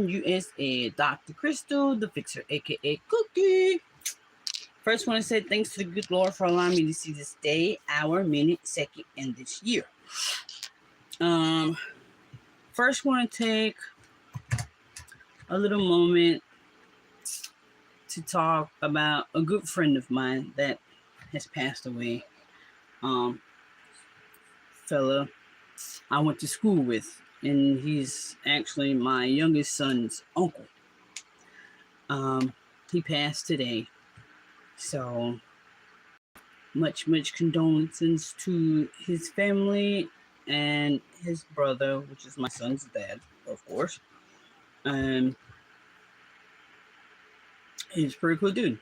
USA, Dr. Chrystal The Fixer, aka Cookie. First, want to say thanks to the good Lord for allowing me to see this day, hour, minute, second, and this year. First, want to take a little moment to talk about a good friend of mine that has passed away. Fella I went to school with, and he's actually my youngest son's uncle. He passed today, so much condolences to his family and his brother, which is my son's dad, of course. He's a pretty cool dude.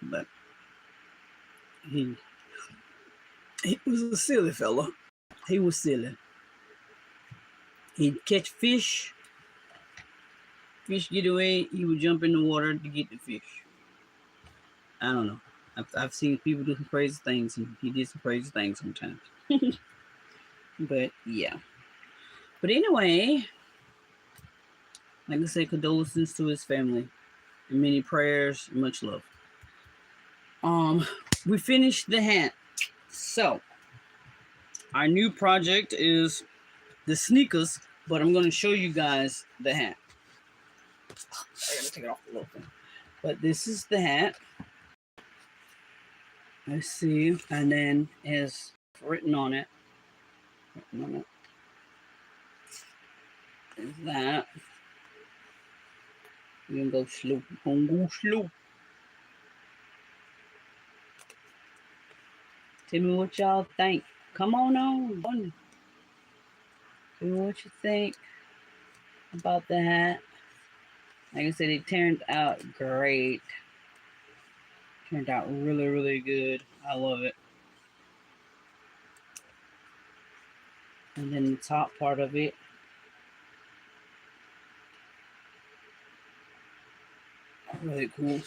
But he was a silly fella. He was silly. He'd catch fish get away, he would jump in the water to get the fish. I don't know. I've seen people do some crazy things, and he did some crazy things sometimes. But yeah. But anyway, like I said, condolences to his family, and many prayers, and much love. We finished the hat. So our new project is the sneakers, but I'm going to show you guys the hat. I gotta take it off a little bit. But this is the hat. Let's see. And then is written on it. Is that. We're gonna go slow. Tell me what y'all think. Come on. Tell me what you think about the hat. Like I said, it turned out great. Turned out really good. I love it. And then the top part of it. Really cool.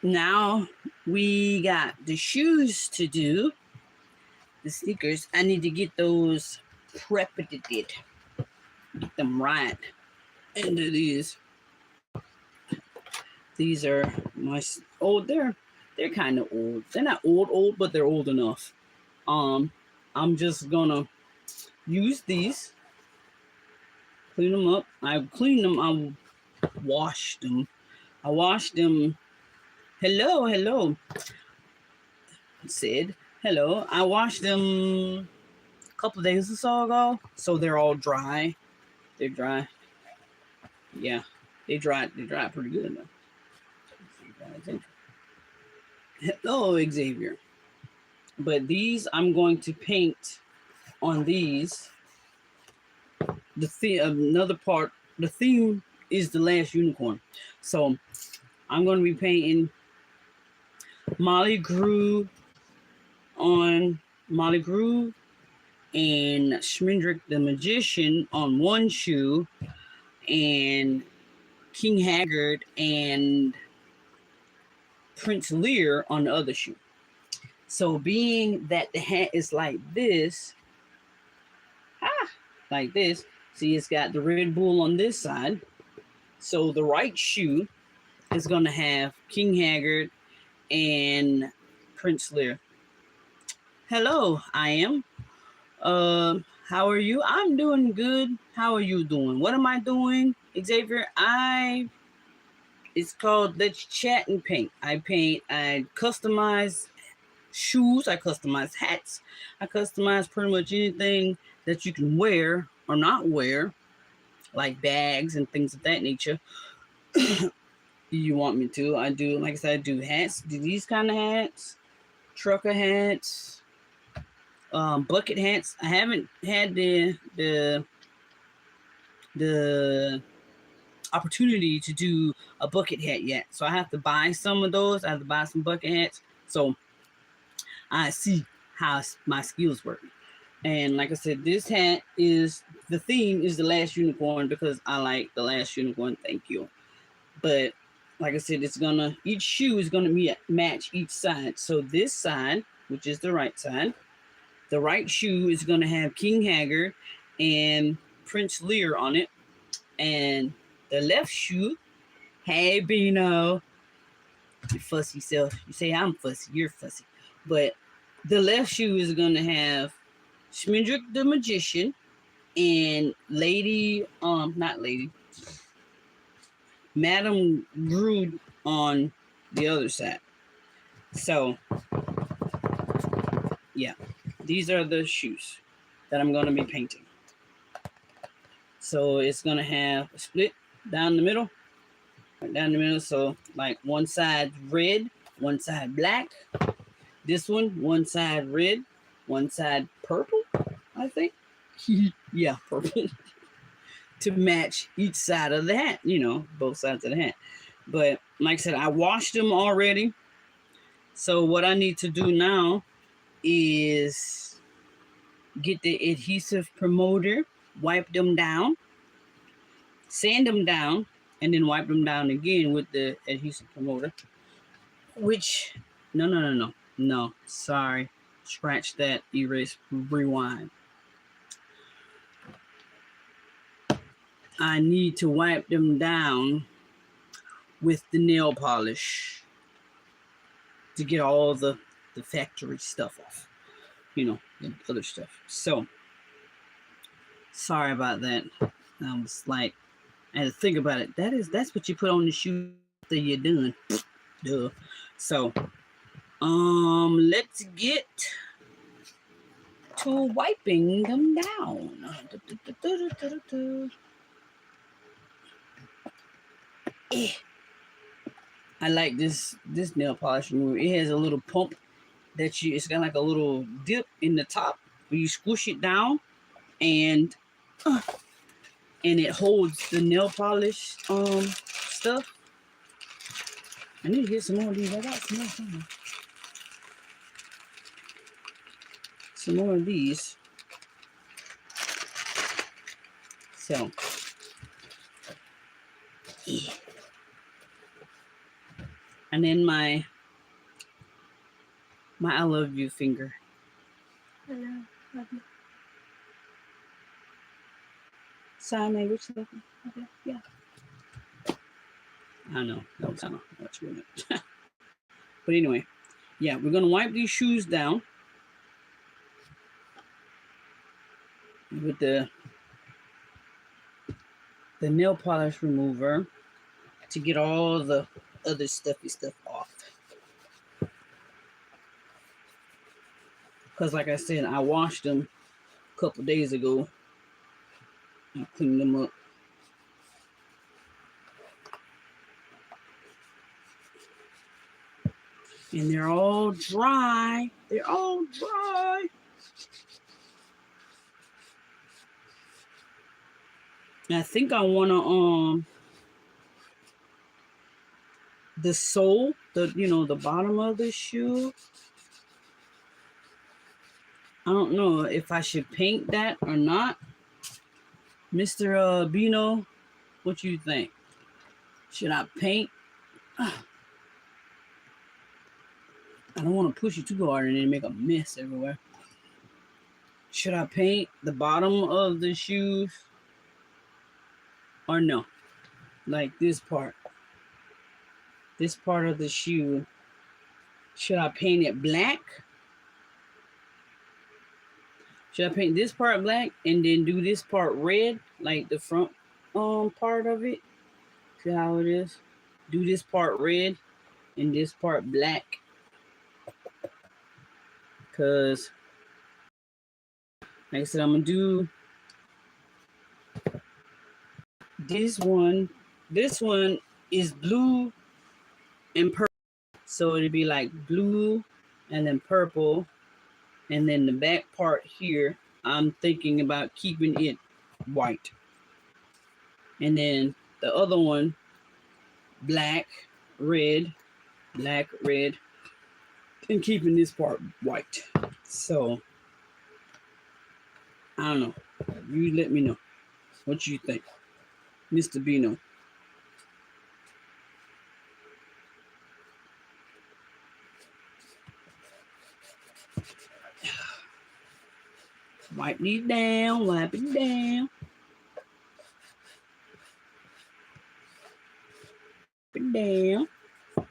Now we got the shoes to do. The sneakers. I need to get those prepped. Get them right. And these are my they're kind of old. They're not old, but they're old enough. I'm just gonna use these, clean them up. I cleaned them. I washed them. Hello. Sid. Hello. I washed them a couple days or so ago, so they're all dry. They're dry. Yeah, they dry pretty good though. Hello, Xavier. But these I'm going to paint on these. Another part. The theme is the last unicorn, so I'm going to be painting Molly Grew and Schmindrick the Magician on one shoe, and King Haggard and Prince Lear on the other shoe. So being that the hat is like this, see, it's got the Red Bull on this side. So the right shoe is going to have King Haggard and Prince Lear. Hello, I am. How are you? I'm doing good. How are you doing? What am I doing, Xavier? It's called Let's Chat and Paint. I customize shoes. I customize hats. I customize pretty much anything that you can wear or not wear, like bags and things of that nature. You want me to? I do. Like I said, I do hats. Do these kind of hats, trucker hats, bucket hats. I haven't had the opportunity to do a bucket hat yet, so I have to buy some of those. I have to buy some bucket hats, so I see how my skills work. And like I said, this hat is the last unicorn because I like the last unicorn. Thank you. But like I said, each shoe is gonna match each side. So this side, which is the right side, the right shoe is gonna have King Haggard and Prince Lear on it, and the left shoe, hey Beano, you fussy self. You say I'm fussy, you're fussy, but the left shoe is gonna have Schmindrick the Magician and not Lady, Madame Grood on the other side. So, yeah, these are the shoes that I'm going to be painting. So it's going to have a split down the middle, right down the middle. So like one side red, one side black. This one side red, one side purple, I think. Yeah, purple. To match each side of the hat, both sides of the hat. But like I said, I washed them already. So what I need to do now is get the adhesive promoter, wipe them down, sand them down, and then wipe them down again with the adhesive promoter. Which, no, sorry. Scratch that, erase, rewind. I need to wipe them down with the nail polish to get all the factory stuff off, the other stuff. So, sorry about that. I was like, I had to think about it. That's what you put on the shoe after you're done. Duh. So, let's get to wiping them down. I like this nail polish remover. It has a little pump that it's got like a little dip in the top where you squish it down and it holds the nail polish stuff. I need to get some more of these. I got some more. Some more of these. So, yeah. And then my I love you finger. Hello, love you. Sign language. Okay, yeah. I know that was kind of much, wasn't it? But anyway, yeah, we're gonna wipe these shoes down with the nail polish remover to get all the other stuffy stuff off. Because like I said, I washed them a couple days ago. I cleaned them up. And they're all dry. They're all dry. And I think I want to, the sole, the bottom of the shoe. I don't know if I should paint that or not. Mr. Bino, what you think? Should I paint? I don't want to push it too hard and then make a mess everywhere. Should I paint the bottom of the shoes or no? Like this part. This part of the shoe. Should I paint it black? Should I paint this part black and then do this part red, like the front part of it? See how it is? Do this part red and this part black. Because, like I said, I'm going to do this one. This one is blue and purple. So it'd be like blue and then purple. And then the back part here, I'm thinking about keeping it white. And then the other one, black, red, and keeping this part white. So, I don't know. You let me know what you think, Mr. Bino. Wipe these down, wipe it down. Wipe it down. I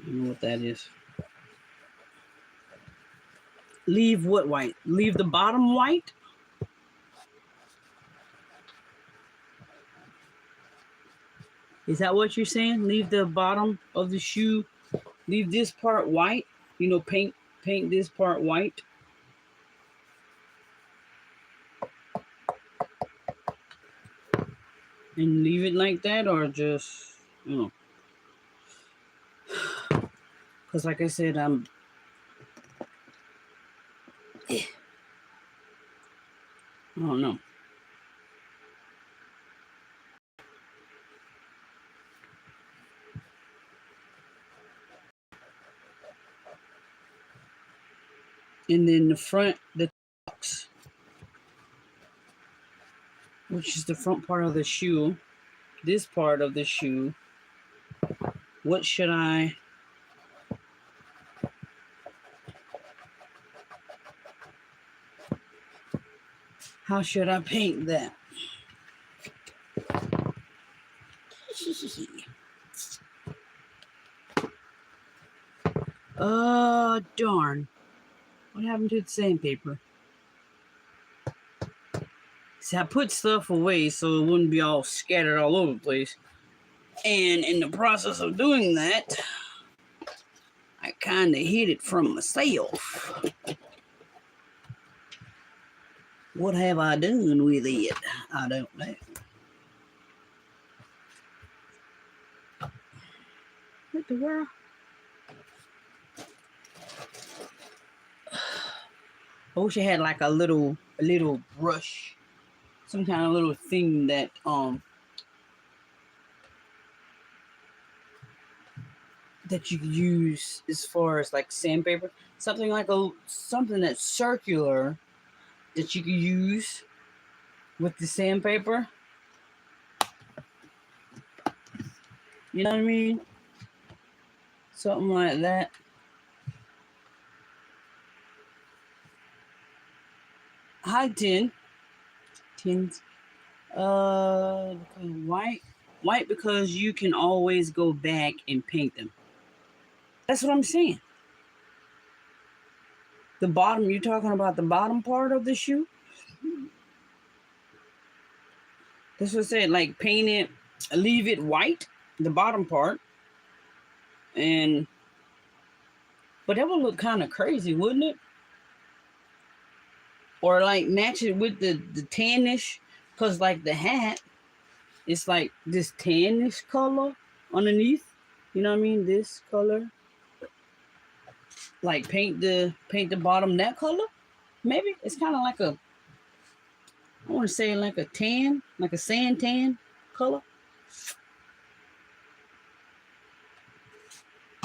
don't know what that is. Leave what white? Leave the bottom white? Is that what you're saying? Leave the bottom of the shoe, leave this part white, you know, paint this part white. And leave it like that, or just, you know. Because like I said, I don't know. And then the front, the box, which is the front part of the shoe, this part of the shoe, what should I... How should I paint that? Darn. What happened to the sandpaper? See, I put stuff away so it wouldn't be all scattered all over the place. And in the process of doing that, I kind of hid it from myself. What have I done with it? I don't know. What the world? I wish I had like a little brush, some kind of little thing that that you could use as far as like sandpaper, something like something that's circular that you could use with the sandpaper. You know what I mean? Something like that. Hi, Tin. Tins. White because you can always go back and paint them. That's what I'm saying. The bottom, you're talking about the bottom part of the shoe? That's what I said, like paint it, leave it white, the bottom part. But that would look kind of crazy, wouldn't it? Or like match it with the tannish, because like the hat, it's like this tannish color underneath. You know what I mean? This color. Like paint the bottom that color. Maybe it's kind of like I want to say like a tan, like a sand tan color.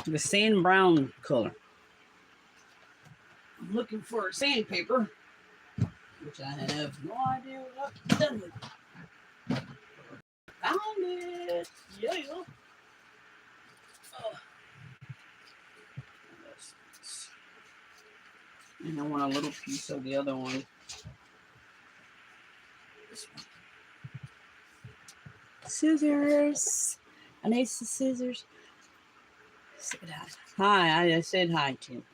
The sand brown color. I'm looking for sandpaper, which I have no idea what I've done with it. Found it. Yeah. Oh. And I want a little piece of the other one. This one. Scissors. I need some scissors. Said hi. Hi, I said hi, Tim.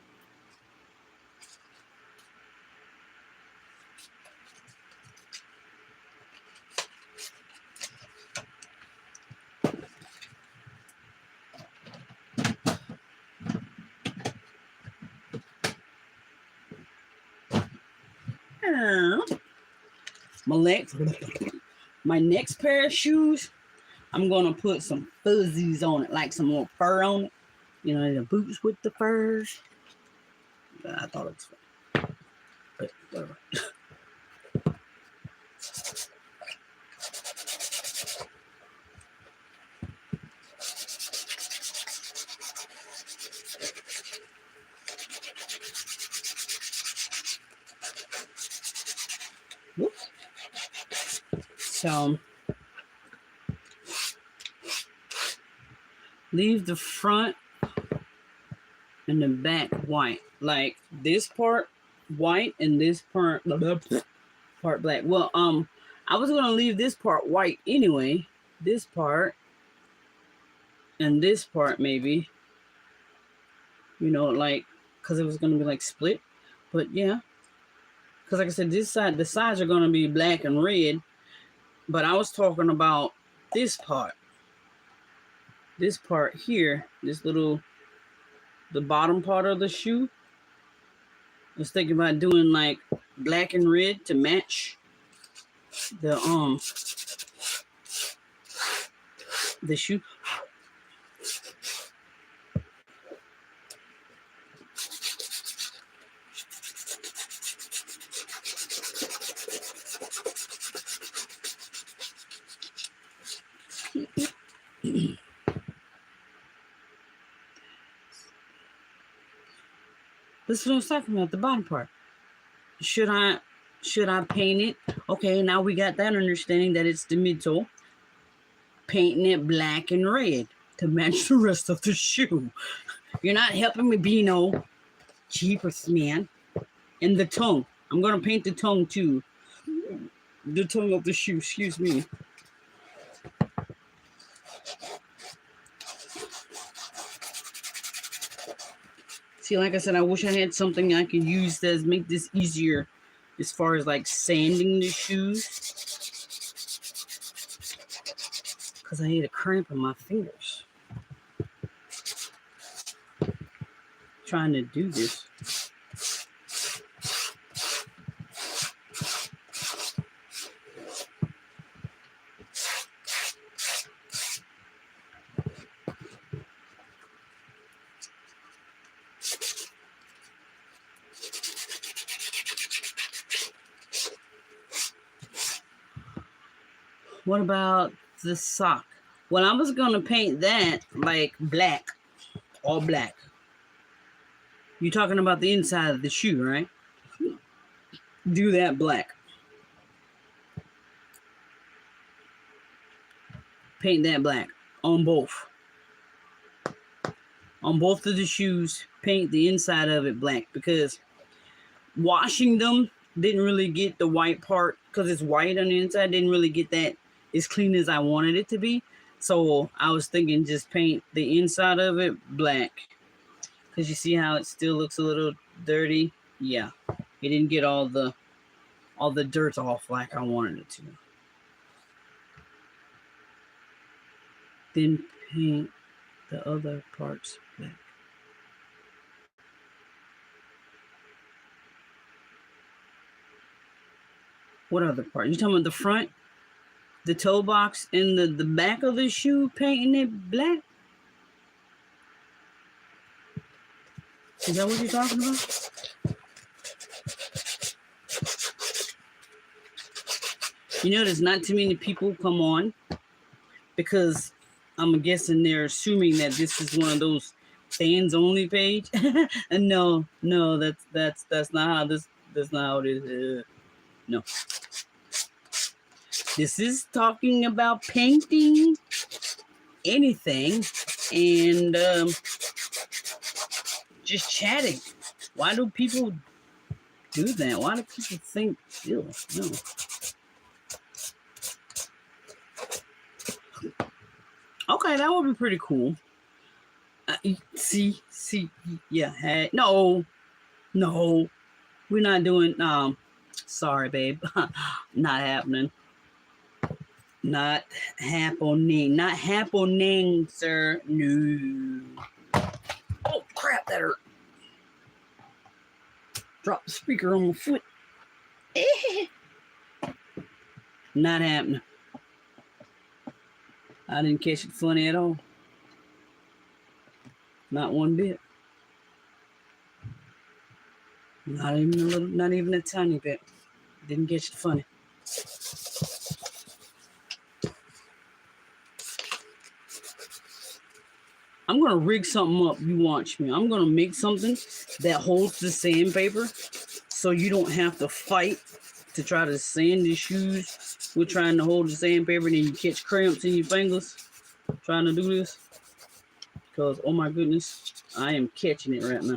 My next pair of shoes, I'm gonna put some fuzzies on it, like some more fur on it. You know, the boots with the furs. I thought it was fun, but whatever. Whoops. So leave the front and the back white. Like this part white and this part black. Well, I was gonna leave this part white anyway. This part and this part maybe. You know, like, because it was gonna be like split. But yeah. Because like I said, this side, the sides are gonna be black and red. But I was talking about this part. This part here, this little, the bottom part of the shoe. I was thinking about doing like black and red to match the shoe. This is what I was talking about, the bottom part. Should I paint it? Okay, now we got that understanding that it's the midsole. Painting it black and red to match the rest of the shoe. You're not helping me, Bino. Jeepers, man. And the tongue. I'm going to paint the tongue too. The tongue of the shoe, excuse me. See, like I said, I wish I had something I could use that make this easier as far as like sanding the shoes. Because I had a cramp in my fingers trying to do this. What about the sock? Well, I was going to paint that like black, all black. You're talking about the inside of the shoe, right? Do that black. Paint that black on both. On both of the shoes, paint the inside of it black, because washing them didn't really get the white part, because it's white on the inside, didn't really get that as clean as I wanted it to be. So I was thinking just paint the inside of it black, because you see how it still looks a little dirty. Yeah, it didn't get all the dirt off like I wanted it to. Then paint the other parts black. What other part? You talking about the front? The toe box and the back of the shoe, painting it black? Is that what you're talking about? You know, there's not too many people come on, because I'm guessing they're assuming that this is one of those fans only page. And no, that's not how that's not how it is. No. This is talking about painting anything and just chatting. Why do people do that? Why do people think, ew, no. Okay, that would be pretty cool. See, yeah, no, we're not doing, sorry, babe, not happening. Not happening, sir. No. Oh, crap, that hurt. Drop the speaker on my foot. Not happening. I didn't catch it funny at all. Not one bit. Not even a tiny bit. Didn't catch it funny. I'm going to rig something up. You watch me. I'm going to make something that holds the sandpaper, so you don't have to fight to try to sand the shoes with trying to hold the sandpaper, and then you catch cramps in your fingers trying to do this. Because, oh my goodness, I am catching it right now.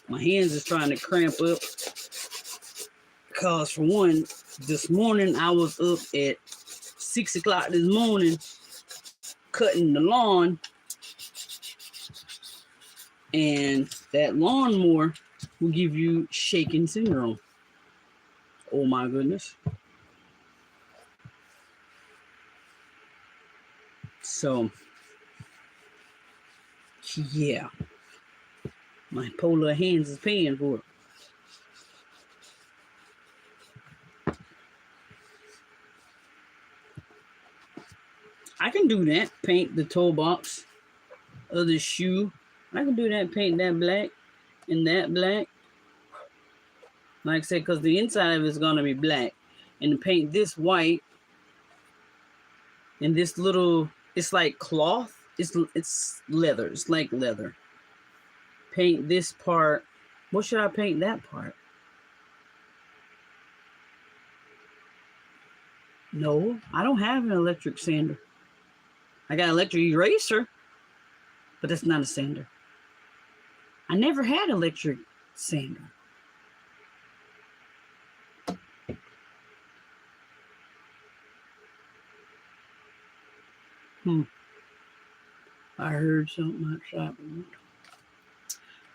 My hands is trying to cramp up. Because for one, this morning I was up at 6 o'clock this morning cutting the lawn. And that lawnmower will give you shaking syndrome. Oh my goodness. So, yeah. My polar hands is paying for it. I can do that. Paint the toe box of the shoe. I can do that. Paint that black and that black. Like I said, because the inside of it is going to be black. And to paint this white and this little, it's like cloth. It's leather. It's like leather. Paint this part. What should I paint that part? No, I don't have an electric sander. I got an electric eraser, but that's not a sander. I never had electric sander. I heard something outside.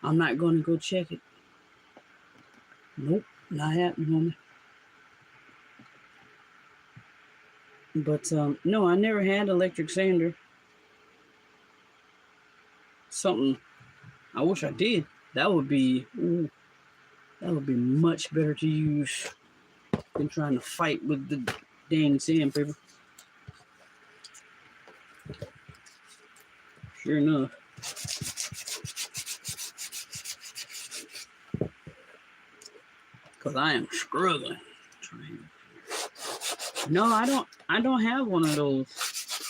I'm not going to go check it. Nope, not happening on me. But no, I never had electric sander. Something I wish I did. That would be much better to use than trying to fight with the dang sandpaper. Sure enough. Cause I am struggling. No, I don't have one of those.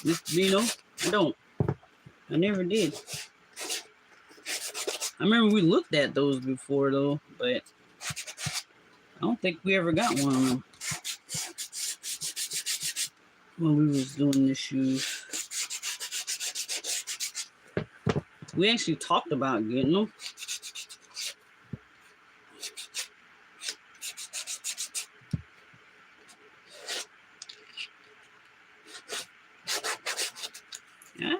I don't. I never did. I remember we looked at those before though, but I don't think we ever got one of them when we was doing the shoes. We actually talked about getting them. Yeah.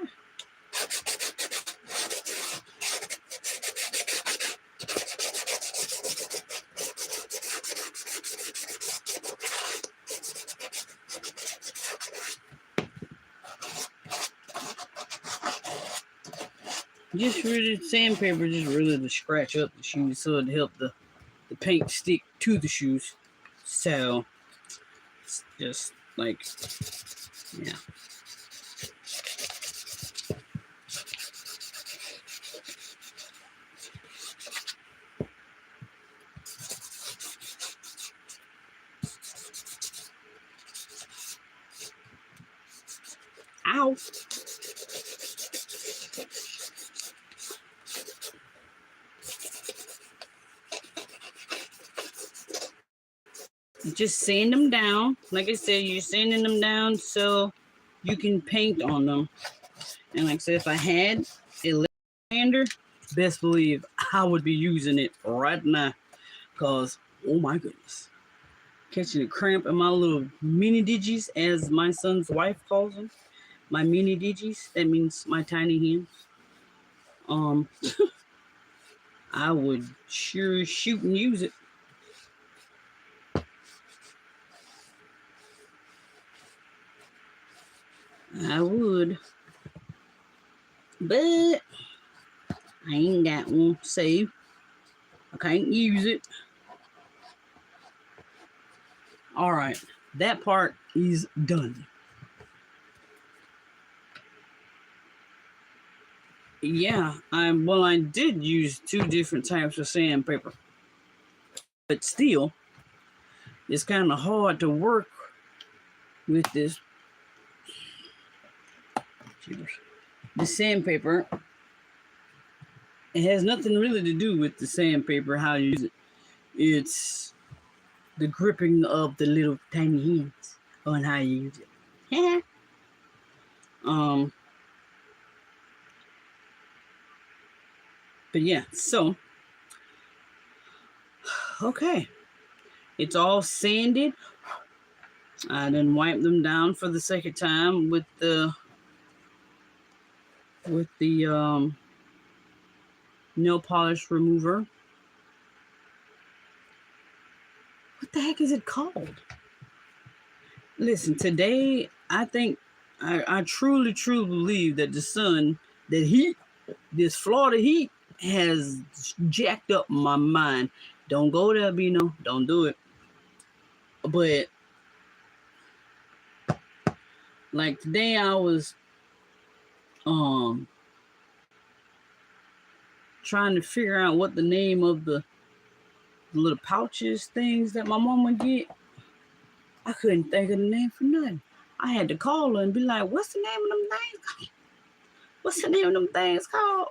Just really sandpaper, just really to scratch up the shoes so it help the paint stick to the shoes. So it's just like, yeah. Ow. Just sand them down. Like I said, you're sanding them down so you can paint on them. And like I said, if I had a sander, best believe I would be using it right now. Because, oh my goodness. Catching a cramp in my little mini digis, as my son's wife calls them. My mini digis. That means my tiny hands. I would sure shoot and use it. I would. But I ain't got one, so I can't use it. All right, that part is done. Yeah, I did use 2 different types of sandpaper, but still, it's kind of hard to work with this. The sandpaper, it has nothing really to do with the sandpaper, how you use it. It's the gripping of the little tiny hands on how you use it. But yeah, so okay, it's all sanded. I done wiped them down for the second time with the nail polish remover. What the heck is it called? Listen, today I think I truly believe that the sun, that heat, this Florida heat has jacked up my mind. Don't go there, Bino. Don't do it. But like today I was um trying to figure out what the name of the little pouches things that my mom would get. I couldn't think of the name for nothing. I had to call her and be like, what's the name of them things? What's the name of them things called?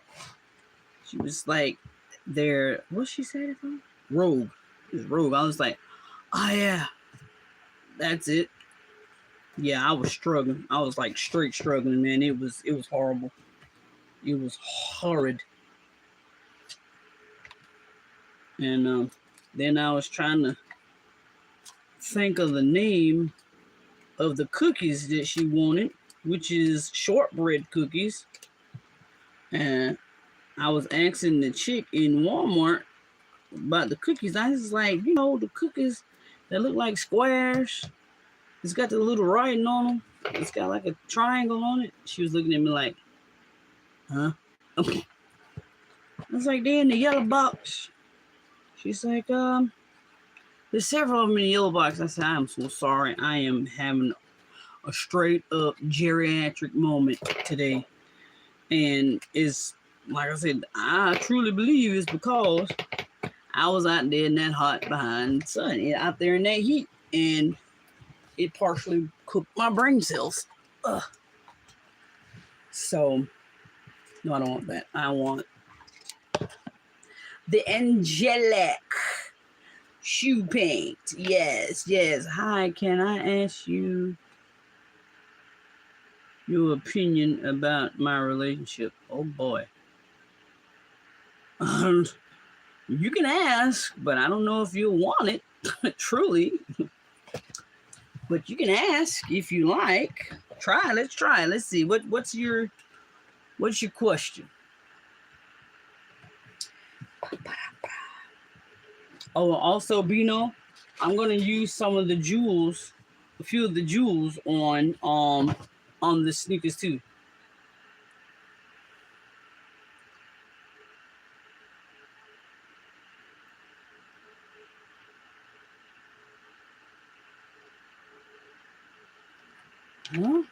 She was like, they're, what she said it called? Rogue. It was Rogue. I was like, oh yeah, that's it. Yeah, I was struggling. I was like straight struggling, man. It was horrible. It was horrid. And then I was trying to think of the name of the cookies that she wanted, which is shortbread cookies. And I was asking the chick in Walmart about the cookies. I was like, the cookies that look like squares. It's got the little writing on them. It's got like a triangle on it. She was looking at me like, huh? I was like, they're in the yellow box. She's like, there's several of them in the yellow box. I said, I'm so sorry. I am having a straight up geriatric moment today. And it's, like I said, I truly believe it's because I was out there in that hot behind the sun, out there in that heat. And it partially cooked my brain cells. Ugh. So, no, I don't want that. I want the angelic shoe paint. Yes. Hi, can I ask you your opinion about my relationship? Oh boy. You can ask, but I don't know if you'll want it. Truly. But you can ask if you like. Let's try. Let's see. What's your question? Oh, also, Bino, I'm gonna use some of the jewels, a few of the jewels on the sneakers too. Huh?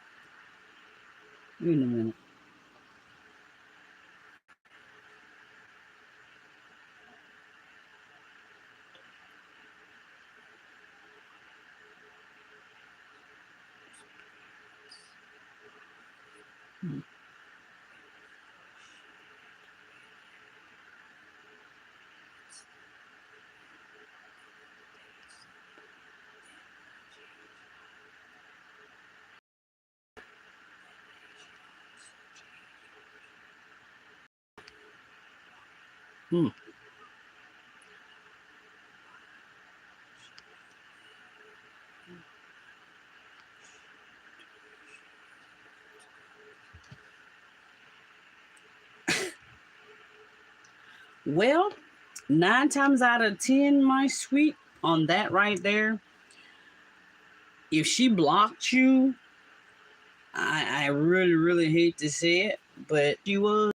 Wait a minute. Well, 9 times out of 10, my sweet, on that right there, if she blocked you, I really hate to say it, but she was.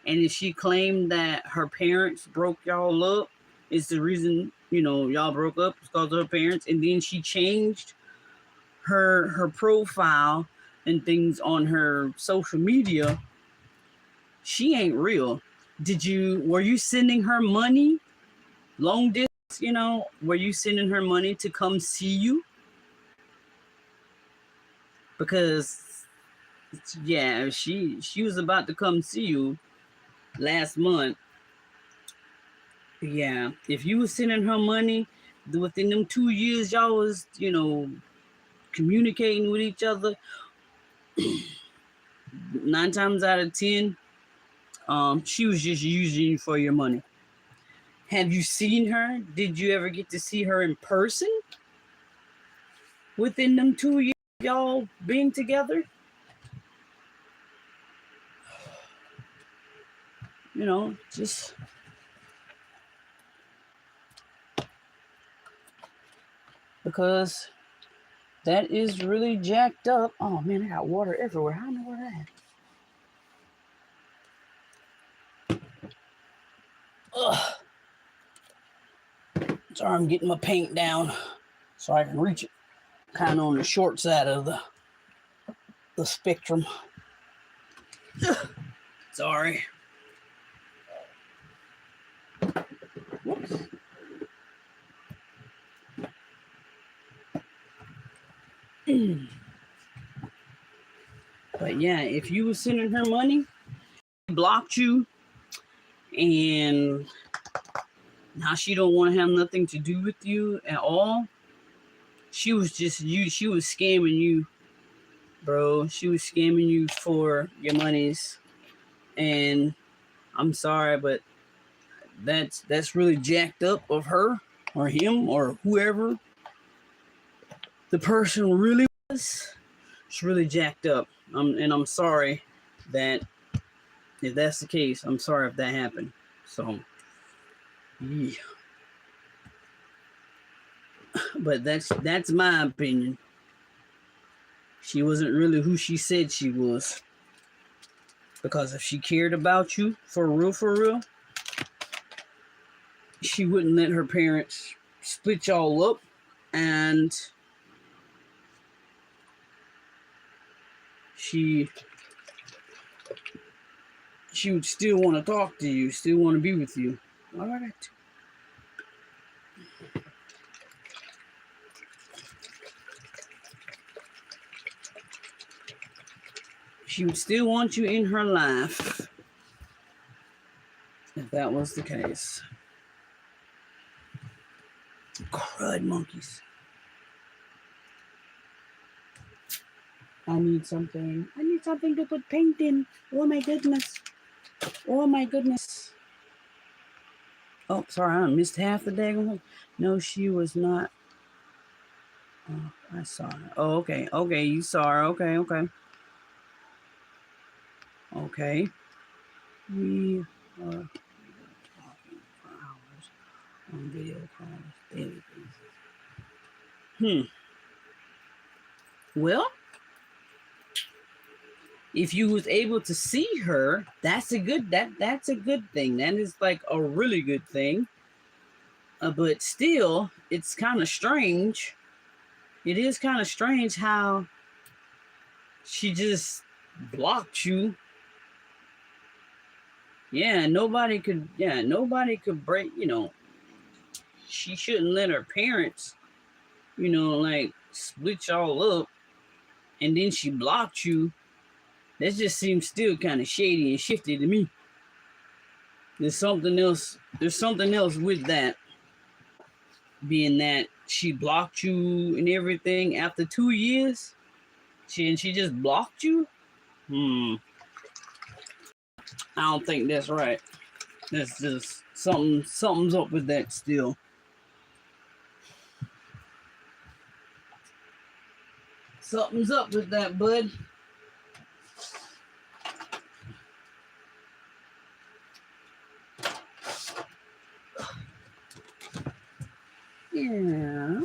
And if she claimed that her parents broke y'all up, it's the reason, y'all broke up, it's because of her parents, and then she changed her profile and things on her social media, she ain't real. Were you sending her money long distance, were you sending her money to come see you? Because yeah, she was about to come see you last month. Yeah, if you were sending her money within them 2 years, y'all was, communicating with each other, 9 times out of 10, She was just using you for your money. Have you seen her? Did you ever get to see her in person within them 2 years y'all being together? You know, just because that is really jacked up. Oh man, I got water everywhere. How in the world that? Ugh. Sorry, I'm getting my paint down so I can reach it. Kind of on the short side of the spectrum. Ugh. Sorry. Whoops. But yeah, if you were sending her money, she blocked you, and now she don't want to have nothing to do with you at all. She was just you. She was scamming you, bro. She was scamming you for your monies, and I'm sorry, but that's really jacked up of her or him or whoever the person really was. It's really jacked up. And I'm sorry that if that's the case, I'm sorry if that happened. So, yeah. But that's my opinion. She wasn't really who she said she was. Because if she cared about you for real, she wouldn't let her parents split y'all up, and she would still want to talk to you, still want to be with you. All right. She would still want you in her life if that was the case. Crud monkeys. I need something to put paint in. Oh my goodness. Oh my goodness. Oh, sorry, I missed half the day. No, she was not. Oh, I saw her. Oh, okay. Okay, you saw her. Okay. Okay. We are talking for hours on video calls, daily basis. Well, if you was able to see her, that's a good thing. That is like a really good thing. But still, it's kind of strange. It is kind of strange how she just blocked you. Yeah, nobody could break, she shouldn't let her parents, like split y'all up, and then she blocked you. That just seems still kind of shady and shifty to me. There's something else with that, being that she blocked you and everything after 2 years. She just blocked you? I don't think that's right. That's just something's up with that still. Something's up with that, bud. Yeah.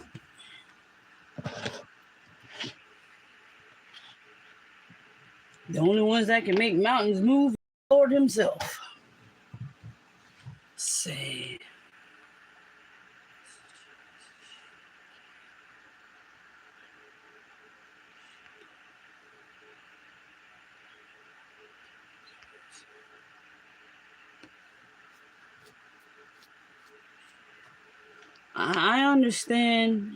The only ones that can make mountains move is the Lord himself. Say. I understand,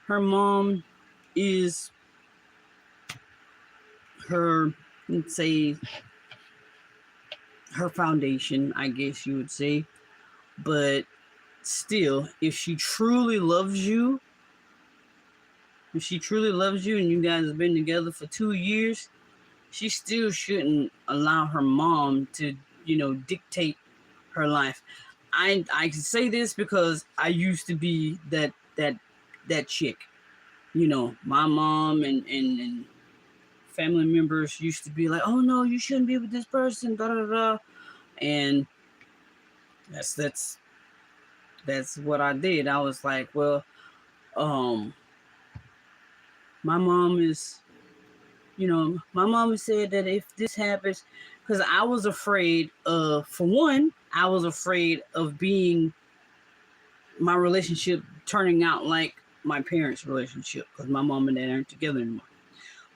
her mom is her, let's say, her foundation, I guess you would say. But still, if she truly loves you, and you guys have been together for 2 years, she still shouldn't allow her mom to, dictate her life. I can say this because I used to be that chick. My mom and family members used to be like, "Oh no, you shouldn't be with this person," da da da, and that's what I did. I was like, well, um, my mom is, my mom said that if this happens, because I was afraid of, for one, I was afraid of being my relationship turning out like my parents' relationship, because my mom and dad aren't together anymore.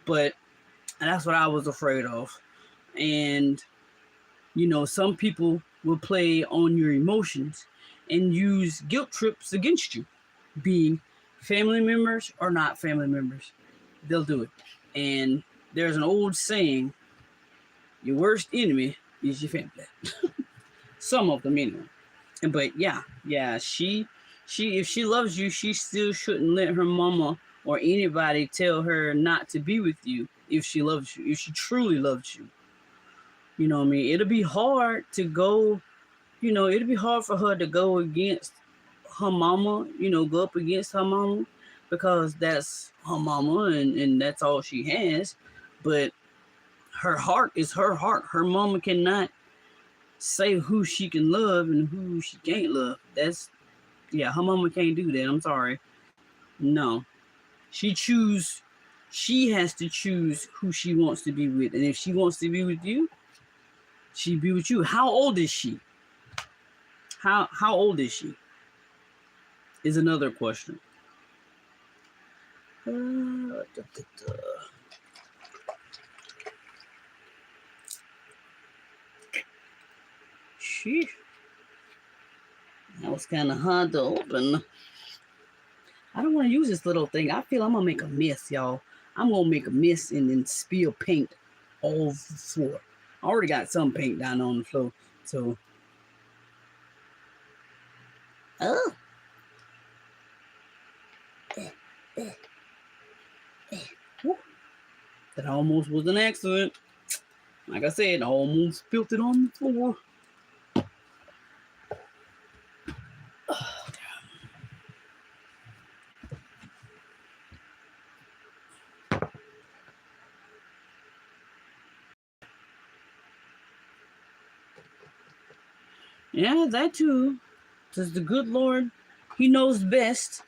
But that's what I was afraid of. And, some people will play on your emotions and use guilt trips against you, being family members or not family members. They'll do it. And there's an old saying, your worst enemy is your family. Some of them anyway. But yeah, she if she loves you, she still shouldn't let her mama or anybody tell her not to be with you if she loves you, if she truly loves you. You know what I mean? It'll be hard to go, it'll be hard for her to go against her mama, go up against her mama, because that's her mama and that's all she has. But her heart is her heart. Her mama cannot say who she can love and who she can't love. Her mama can't do that. I'm sorry. No. She has to choose who she wants to be with. And if she wants to be with you, she be with you. How old is she? How old is she? Is another question. Sheesh. That was kind of hard to open. I don't want to use this little thing. I feel I'm going to make a mess, y'all. I'm going to make a mess and then spill paint all over the floor. I already got some paint down on the floor. So. Oh. That almost was an accident. Like I said, I almost spilled it on the floor. Yeah, that too. Because the good Lord, He knows best.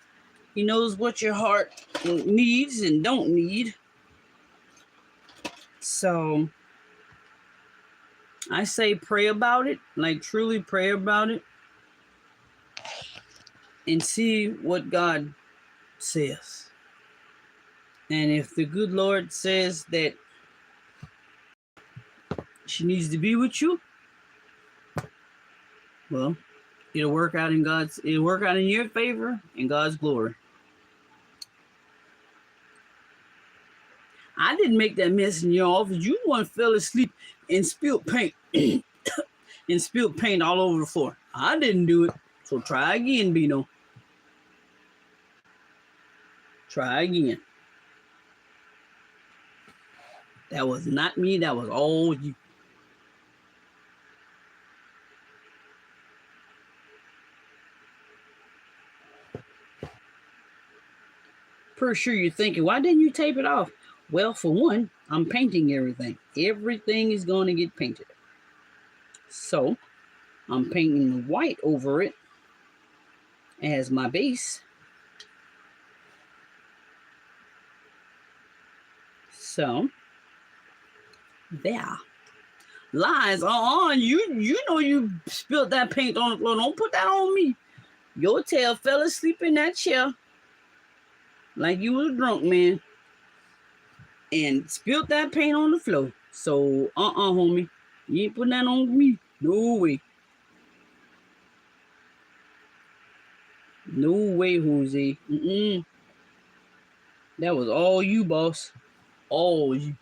He knows what your heart needs and don't need. So I say pray about it, like truly pray about it, and see what God says. And if the good Lord says that she needs to be with you, well, it'll work out in your favor and God's glory. I didn't make that mess in your office. You one fell asleep and spilled paint and spilled paint all over the floor. I didn't do it. So try again, Bino. Try again. That was not me. That was all you. Pretty sure you're thinking, why didn't you tape it off? Well, for one, I'm painting everything. Everything is going to get painted. So I'm painting the white over it as my base. So there. Lies. You know you spilled that paint on the floor. Don't put that on me. Your tail fell asleep in that chair like you was drunk, man, and spilled that paint on the floor. So, homie, you ain't putting that on me. No way. No way, Jose. That was all you, boss. All you.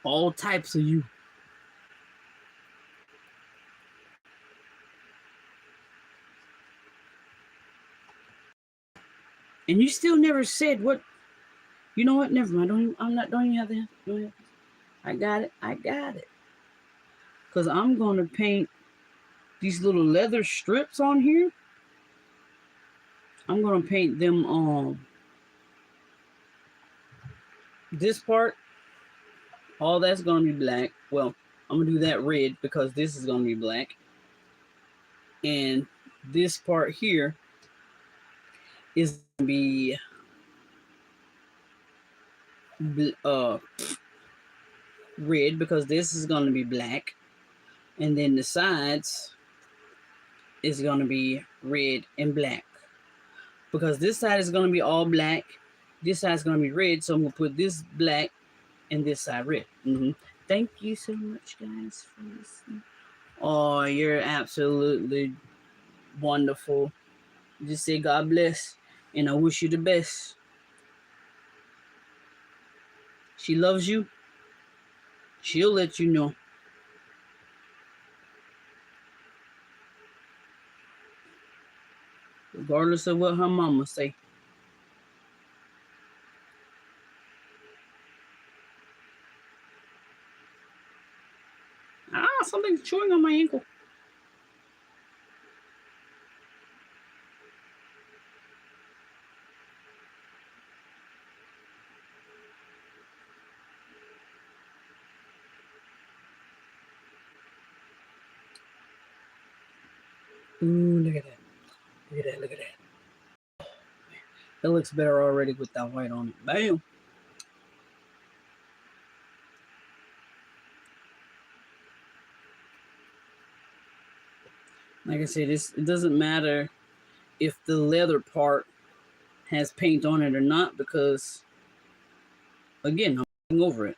All types of you. And you still never said what. You know what? Never mind. Don't even have to. I got it. I got it. Because I'm going to paint these little leather strips on here. I'm going to paint them on this part. All that's going to be black. Well, I'm going to do that red because this is going to be black. And this part here is going to be red because this is going to be black. And then the sides is going to be red and black. Because this side is going to be all black. This side is going to be red. So I'm going to put this black and this side red. Thank you so much, guys, for listening. Oh, you're absolutely wonderful. Just say God bless. And I wish you the best. She loves you. She'll let you know. Regardless of what her mama say. Something's chewing on my ankle. Ooh, look at that. Look at that. Look at that. It looks better already with that white on it. Bam. Like I said, it doesn't matter if the leather part has paint on it or not, because again, I'm going over it.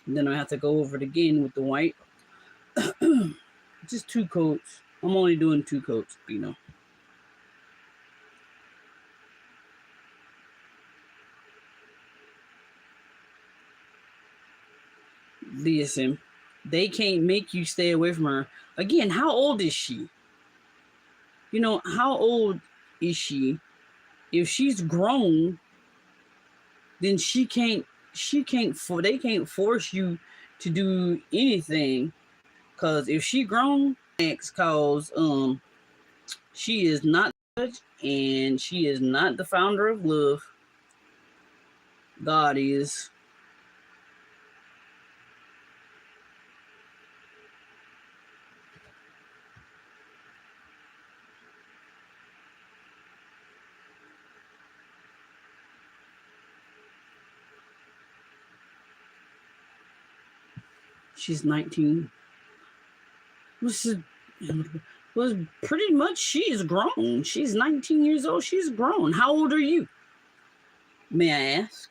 And then I have to go over it again with the white. Just 2 coats. I'm only doing 2 coats, you know. Listen, they can't make you stay away from her. Again, how old is she? You know, how old is she? If she's grown, then they can't force you to do anything. Cause if she grown, cause she is not judge and she is not the founder of love. God is. She's 19. Was pretty much she is grown. She's 19 years old. She's grown. How old are you? May I ask?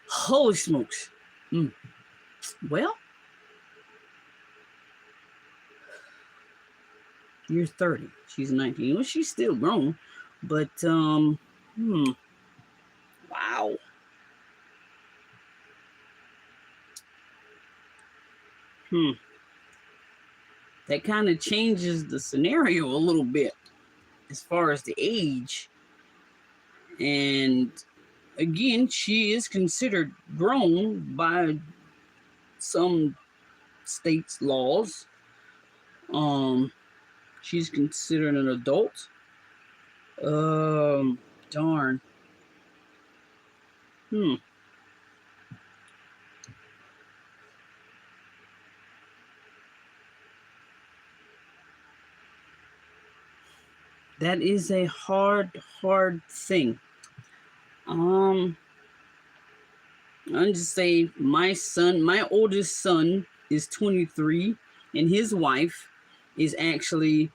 Holy smokes. Well, you're 30. She's 19. Well, she's still grown. But, wow. That kind of changes the scenario a little bit as far as the age. And again, she is considered grown by some states' laws. She's considered an adult. Darn. That is a hard thing. I'll just say my oldest son is 23, and his wife is actually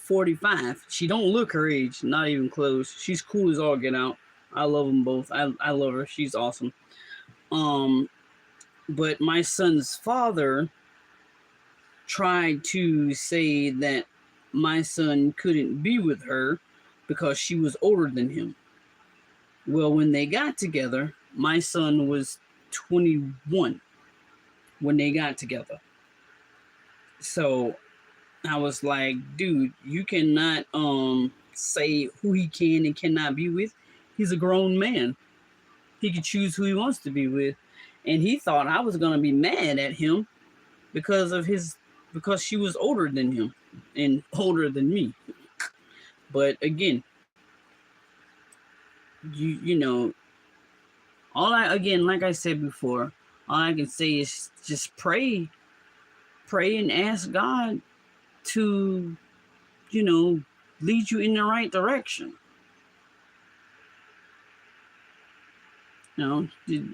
45. She don't look her age, not even close. She's cool as all get out. I love them both. I love her. She's awesome. But my son's father tried to say that my son couldn't be with her because she was older than him. Well, when they got together, my son was 21 when they got together. So I was like, dude, you cannot say who he can and cannot be with. He's a grown man. He can choose who he wants to be with. And he thought I was gonna be mad at him because she was older than him and older than me. But again, you know, like I said before, all I can say is just pray and ask God to, you know, lead you in the right direction. You know,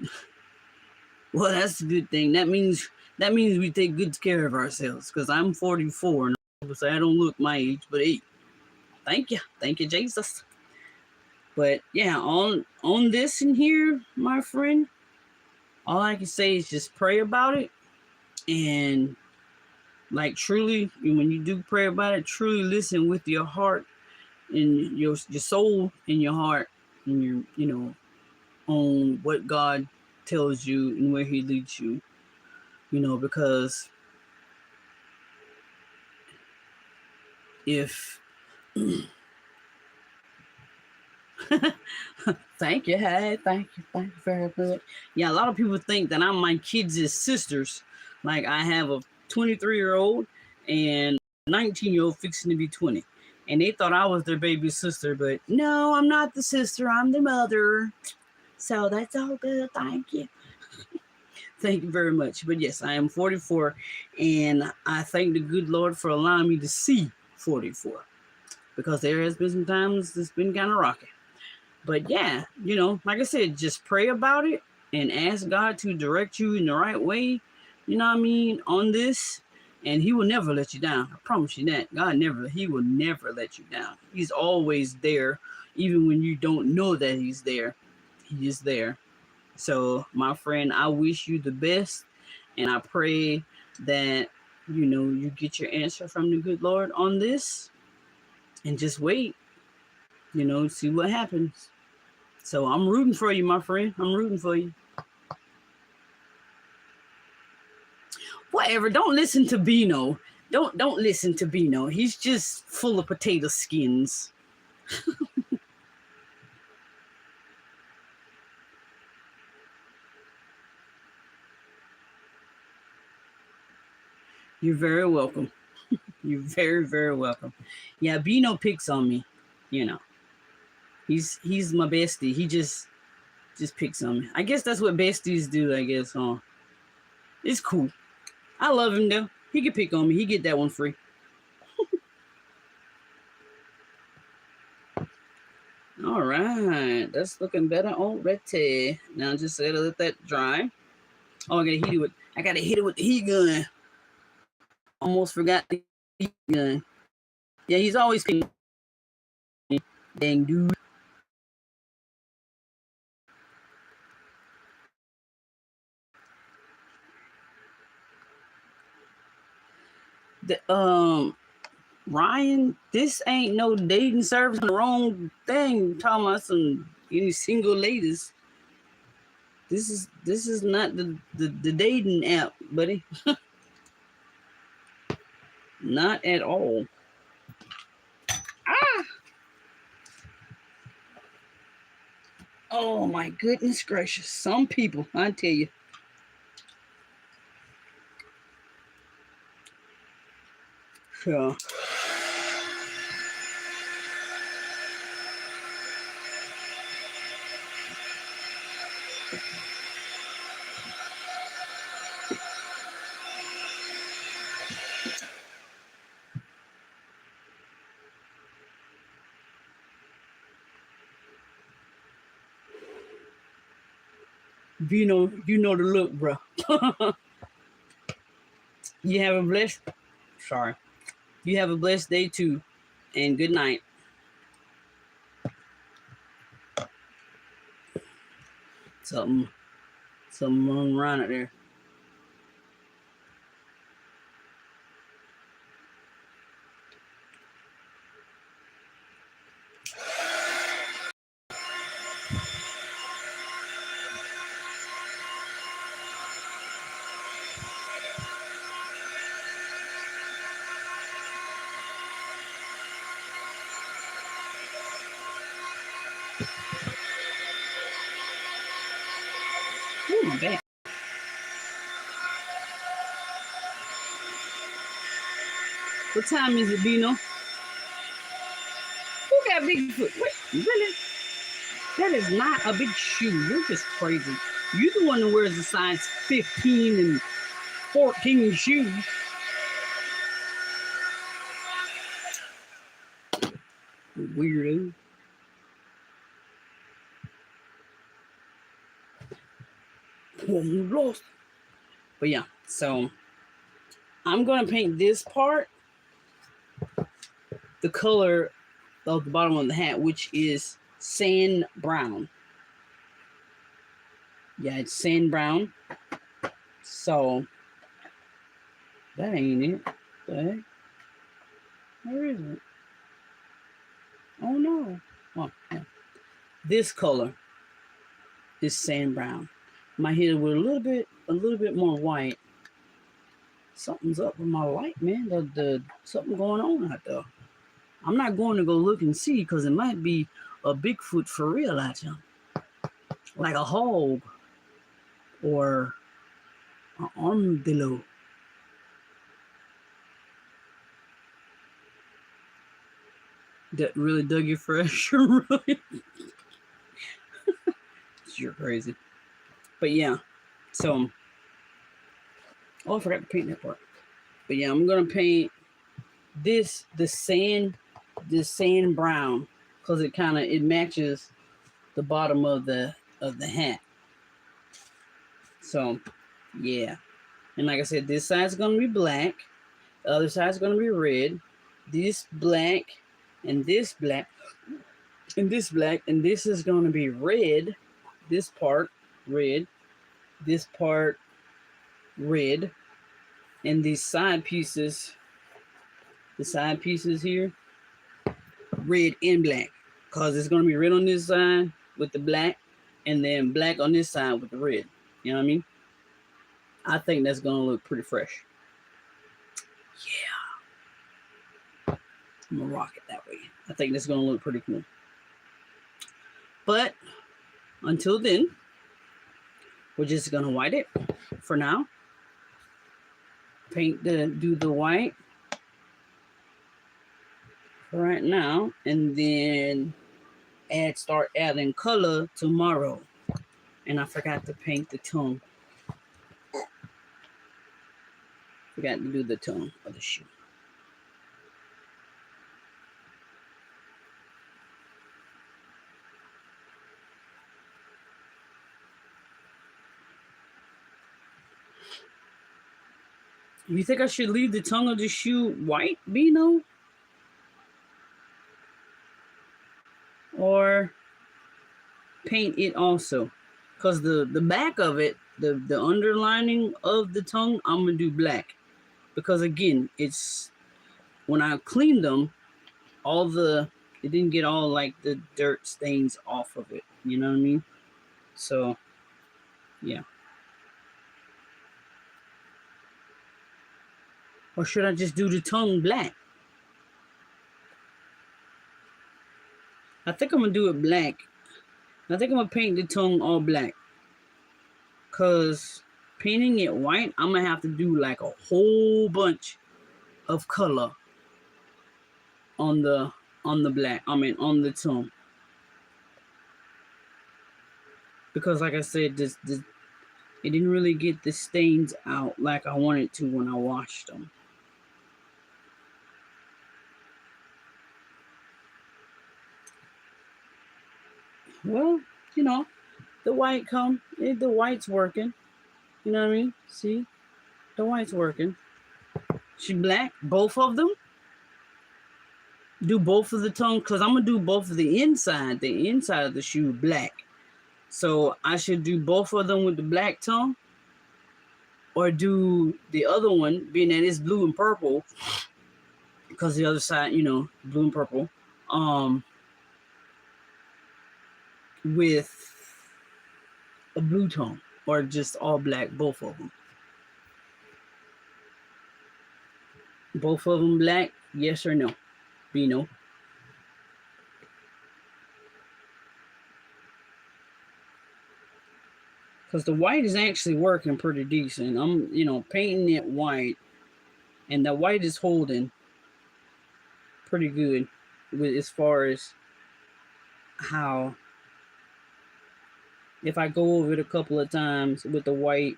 well, that's a good thing. That means we take good care of ourselves. Because I'm 44, and obviously I don't look my age, but hey, thank you, Jesus. But yeah, on this in here, my friend, all I can say is just pray about it, and like truly, when you do pray about it, truly listen with your heart and your soul and your heart and your, you know, on what God tells you and where He leads you. You know, because if thank you, hey, thank you very much. Yeah, a lot of people think that I'm my kids' sisters. Like I have a 23-year-old and 19-year-old fixing to be 20. And they thought I was their baby sister, but no, I'm not the sister, I'm the mother. So that's all good, thank you. Thank you very much. But yes, I am 44, and I thank the good Lord for allowing me to see 44, because there has been some times it's been kind of rocky. But yeah, you know, like I said, just pray about it and ask God to direct you in the right way, you know what I mean, on this. And He will never let you down. I promise you that. He will never let you down. He's always there, even when you don't know that He's there. He is there. So, my friend, I wish you the best, and I pray that, you know, you get your answer from the good Lord on this, and just wait, you know, see what happens. So I'm rooting for you, my friend. I'm rooting for you. Whatever. Don't listen to Bino. Don't listen to Bino. He's just full of potato skins. You're very welcome. You're very, very welcome. Yeah, Bino picks on me. You know, he's my bestie. He just picks on me. I guess that's what besties do. I guess, huh? It's cool. I love him though. He can pick on me. He get that one free. All right, that's looking better already. Now just gotta let that dry. Oh, I gotta hit it with the heat gun. Almost forgot the heat gun. Yeah, he's always picking. Dang dude. The Ryan, this ain't no dating service on the wrong thing. Talking about some any single ladies. This is not the dating app, buddy. Not at all. Ah! Oh my goodness gracious. Some people, I tell you. Yeah. You know the look, bro. You have a blessed. Sorry. You have a blessed day too, and good night. Something wrong around it there. Oh, my bad. What time is it, Bino? Who got Bigfoot? Wait, really? That is not a big shoe. You're just crazy. You're the one who wears the size 15 and 14 shoes. Weirdo. Oh, you lost. But yeah, so I'm going to paint this part the color of the bottom of the hat, which is sand brown. Yeah, it's sand brown. So that ain't it. The heck? Where is it? Oh no. Oh, yeah. This color is sand brown. My hit it with a little bit more white. Something's up with my light, man. The something going on out there. I'm not going to go look and see because it might be a Bigfoot for real out there. Like a hog or an armadillo. That really dug you fresh. Really? You're crazy. But yeah, so oh, I forgot to paint that part. But yeah, I'm gonna paint this the sand brown because it matches the bottom of the hat. So yeah, and like I said, this side's gonna be black, the other side's gonna be red. This black and this black and this black, and this is gonna be red. This part red, this part red, and these side pieces, the side pieces here, red and black, because it's going to be red on this side with the black, and then black on this side with the red. You know what I mean? I think that's going to look pretty fresh. Yeah. I'm going to rock it that way. I think that's going to look pretty cool. But until then, we're just going to white it for now. Do the white right now, and then start adding color tomorrow. And I forgot to paint the tongue. Forgot to do the tongue of the shoe. You think I should leave the tongue of the shoe white, Bino? Or paint it also? Because the back of it, the underlining of the tongue, I'm going to do black. Because again, it's when I cleaned them, it didn't get all like the dirt stains off of it. You know what I mean? So, yeah. Or should I just do the tongue black? I think I'm going to do it black. I think I'm going to paint the tongue all black. Because painting it white, I'm going to have to do like a whole bunch of color on the black. I mean, on the tongue. Because like I said, it didn't really get the stains out like I wanted to when I washed them. Well, you know, the white's working. You know what I mean? See? The white's working. She black, both of them. Do both of the tongue, because I'm going to do both of the inside of the shoe black. So I should do both of them with the black tongue, or do the other one, being that it's blue and purple, because the other side, you know, blue and purple, with a blue tone, or just all black, both of them. Both of them black, yes or no? Bino. because the white is actually working pretty decent. I'm, painting it white, and the white is holding pretty good with as far as how, if I go over it a couple of times with the white,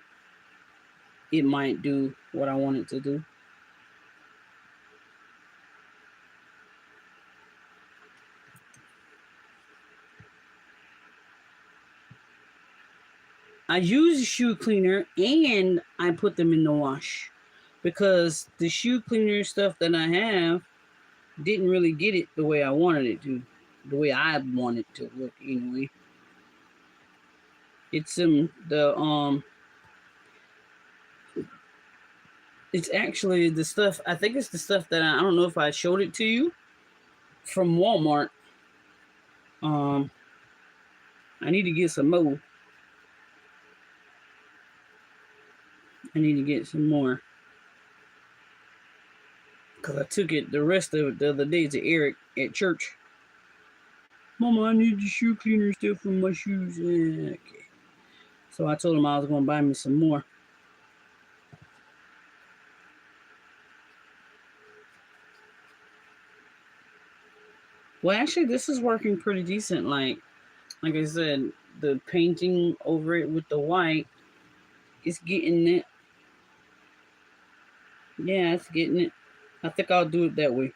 it might do what I want it to do. I use a shoe cleaner and I put them in the wash, because the shoe cleaner stuff that I have didn't really get it the way I wanted it to, the way I want it to look anyway. It's it's actually the stuff, I think it's the stuff that I don't know if I showed it to you, from Walmart. I need to get some more. I need to get some more, because I took it, the rest of it, the other day to Eric at church. Mama, I need the shoe cleaner stuff from my shoes. Okay. So I told him I was going to buy me some more. Well, actually, this is working pretty decent. Like I said, the painting over it with the white is getting it. Yeah, it's getting it. I think I'll do it that way.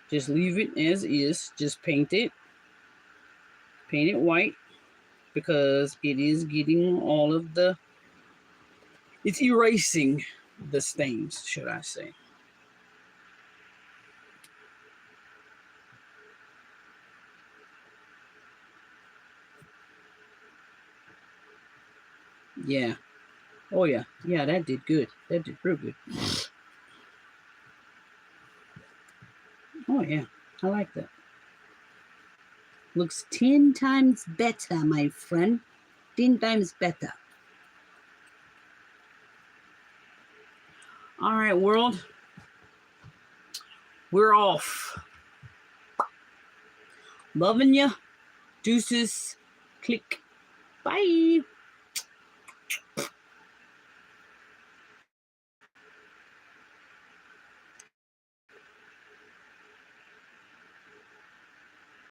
Just leave it as is. Just paint it white, because it is getting all of the, it's erasing the stains, should I say. Yeah. Oh yeah. Yeah, that did good. That did real good. Oh yeah. I like that. Looks 10 times better, my friend. 10 times better. All right, world. We're off. Loving you. Deuces. Click. Bye.